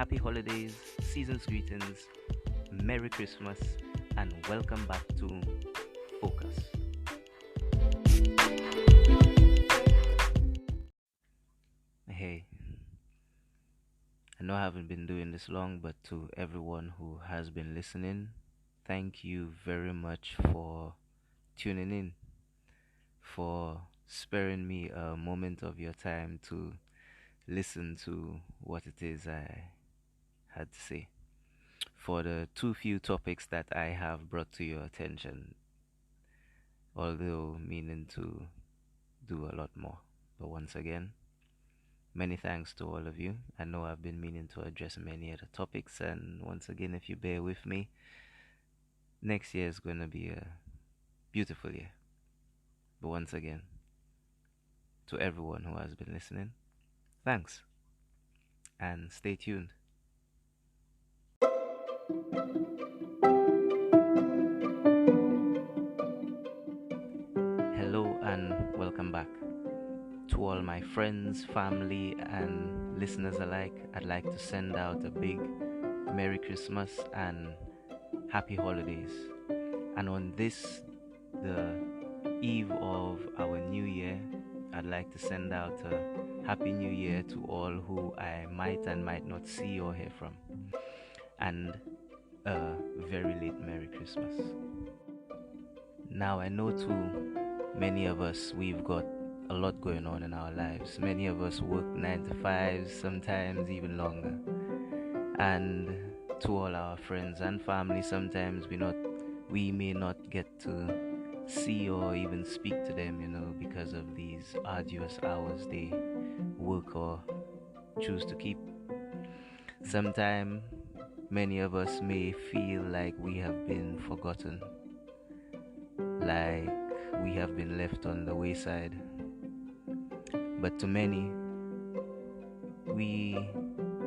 Happy holidays, season's greetings, Merry Christmas, and welcome back to Focus. Hey, I know I haven't been doing this long, but to everyone who has been listening, thank you very much for tuning in, for sparing me a moment of your time to listen to what it is I had to say. For the too few topics that I have brought to your attention, although meaning to do a lot more. But once again, many thanks to all of you. I know I've been meaning to address many other topics, and once again, if you bear with me, next year is going to be a beautiful year. But once again, to everyone who has been listening, thanks, and stay tuned. Hello, and welcome back. To all my friends, family, and listeners alike, I'd like to send out a big Merry Christmas and Happy Holidays. And on this, the eve of our new year, I'd like to send out a Happy New Year to all who I might and might not see or hear from. And a very late Merry Christmas. Now, I know too, many of us, we've got a lot going on in our lives. Many of us work 9 to 5, sometimes even longer. And to all our friends and family, sometimes we may not get to see or even speak to them, because of these arduous hours they work or choose to keep. Sometimes many of us may feel like we have been forgotten, like we have been left on the wayside. But to many, we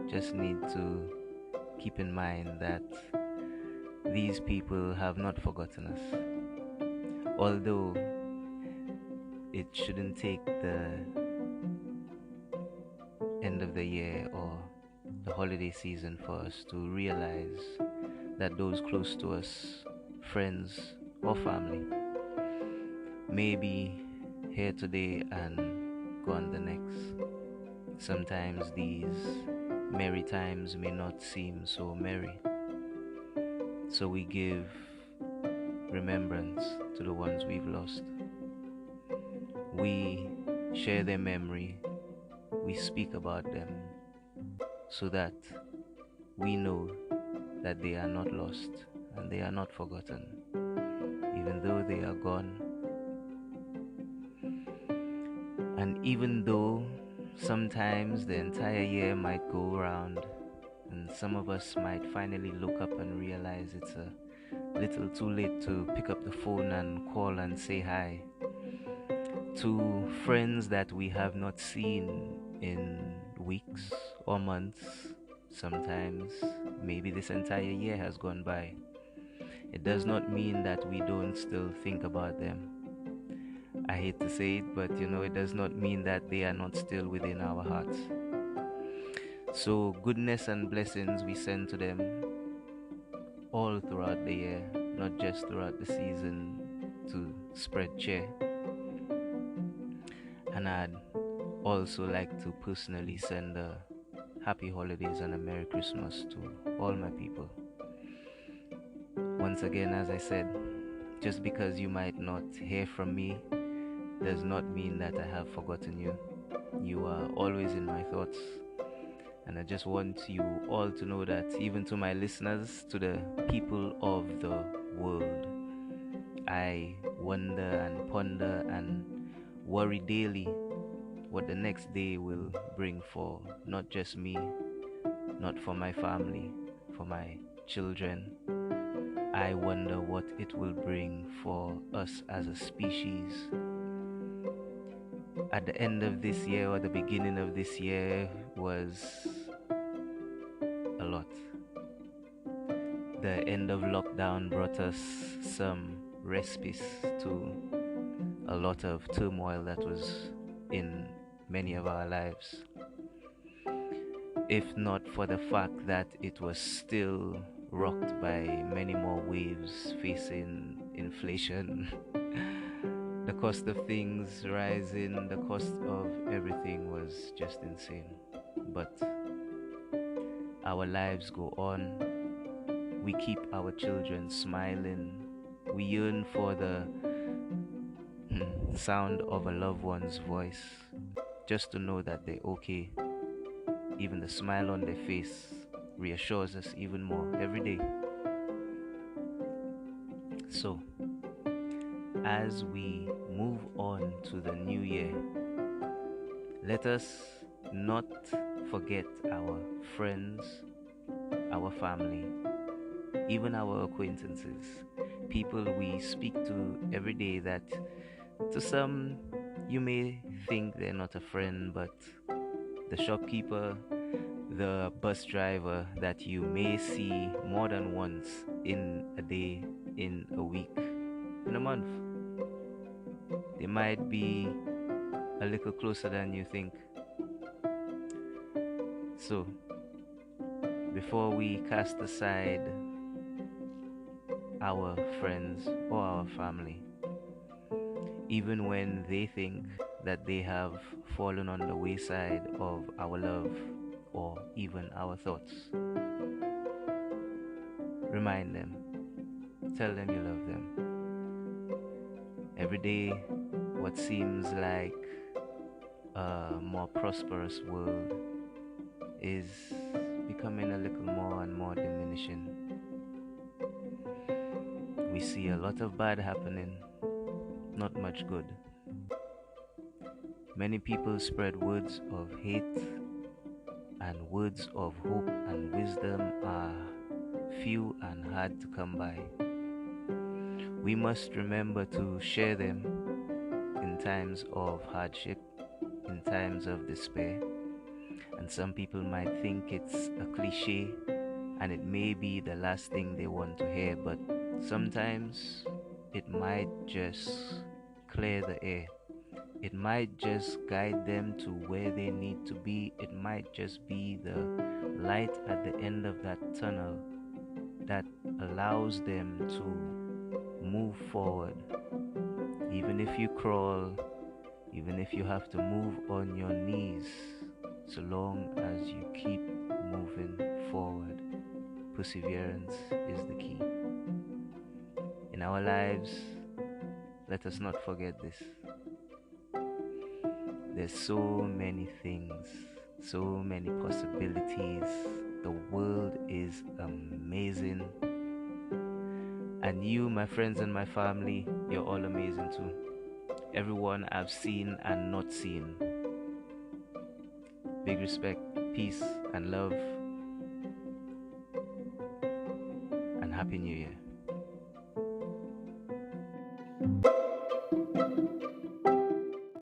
just need to keep in mind that these people have not forgotten us. Although it shouldn't take the end of the year or the holiday season for us to realize that those close to us, friends or family, may be here today and gone the next. Sometimes these merry times may not seem so merry. So we give remembrance to the ones we've lost. We share their memory. We speak about them so that we know that they are not lost and they are not forgotten, even though they are gone. And even though sometimes the entire year might go around and some of us might finally look up and realize it's a little too late to pick up the phone and call and say hi to friends that we have not seen in weeks or months. Sometimes maybe this entire year has gone by. It does not mean that we don't still think about them. I hate to say it, but it does not mean that they are not still within our hearts. So goodness and blessings we send to them all throughout the year, not just throughout the season, to spread cheer. And I'd also like to personally send a happy holidays and a Merry Christmas to all my people. Once again, as I said, just because you might not hear from me does not mean that I have forgotten you. You are always in my thoughts. And I just want you all to know that even to my listeners, to the people of the world, I wonder and ponder and worry daily what the next day will bring for not just me, not for my family, for my children. I wonder what it will bring for us as a species. At the end of this year or the beginning of this year was a lot. The end of lockdown brought us some respite to a lot of turmoil that was in many of our lives. if not for the fact that it was still rocked by many more waves facing inflation, the cost of things rising, the cost of everything was just insane. But our lives go on. We keep our children smiling. We yearn for the sound of a loved one's voice, just to know that they're okay. Even the smile on their face reassures us even more every day. So, as we move on to the new year, let us not forget our friends, our family, even our acquaintances, people we speak to every day that to some you may think they're not a friend, but the shopkeeper, the bus driver that you may see more than once in a day, in a week, in a month, they might be a little closer than you think. So, before we cast aside our friends or our family, even when they think that they have fallen on the wayside of our love or even our thoughts, remind them, tell them you love them. Every day, what seems like a more prosperous world is becoming a little more and more diminishing. We see a lot of bad happening, not much good. Many people spread words of hate, and words of hope and wisdom are few and hard to come by. We must remember to share them in times of hardship, in times of despair. And some people might think it's a cliche and it may be the last thing they want to hear, but sometimes it might just clear the air. It might just guide them to where they need to be. It might just be the light at the end of that tunnel that allows them to move forward. Even if you crawl, even if you have to move on your knees, so long as you keep moving forward, perseverance is the key. In our lives, let us not forget this. There's so many things, so many possibilities. The world is amazing. And you, my friends and my family, you're all amazing too. Everyone I've seen and not seen. Big respect, peace, and love. And Happy New Year.